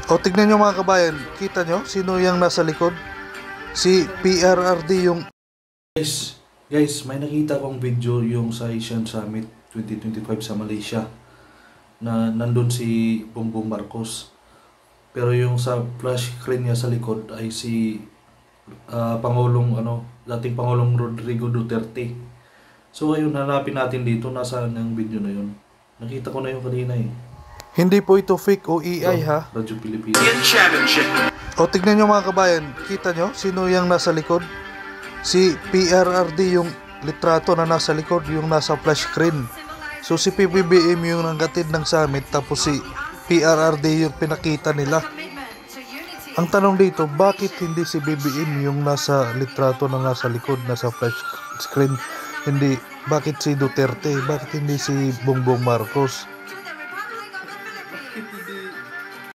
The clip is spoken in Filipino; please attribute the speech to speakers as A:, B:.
A: O tignan nyo mga kabayan, kita nyo sino yung nasa likod? Si PRRD yung...
B: Guys, may nakita kong video yung sa Asian Summit 2025 sa Malaysia na nandun si Bongbong Marcos. Pero yung sa flash screen niya sa likod ay si dating Pangulong Rodrigo Duterte. So ayun, hanapin natin dito, nasaan yung video na yun. Nakita ko na yung kanina eh.
A: Hindi po ito fake o AI ha.
B: Radyo Pilipinas.
A: O tignan nyo mga kabayan, kita nyo sino yung nasa likod? Si PRRD yung litrato na nasa likod, yung nasa flash screen. So si PBBM yung nanggatid ng summit, tapos si PRRD yung pinakita nila. Ang tanong dito, bakit hindi si BBM yung nasa litrato na nasa likod, nasa flash screen? Bakit si Duterte? Bakit hindi si Bongbong Marcos?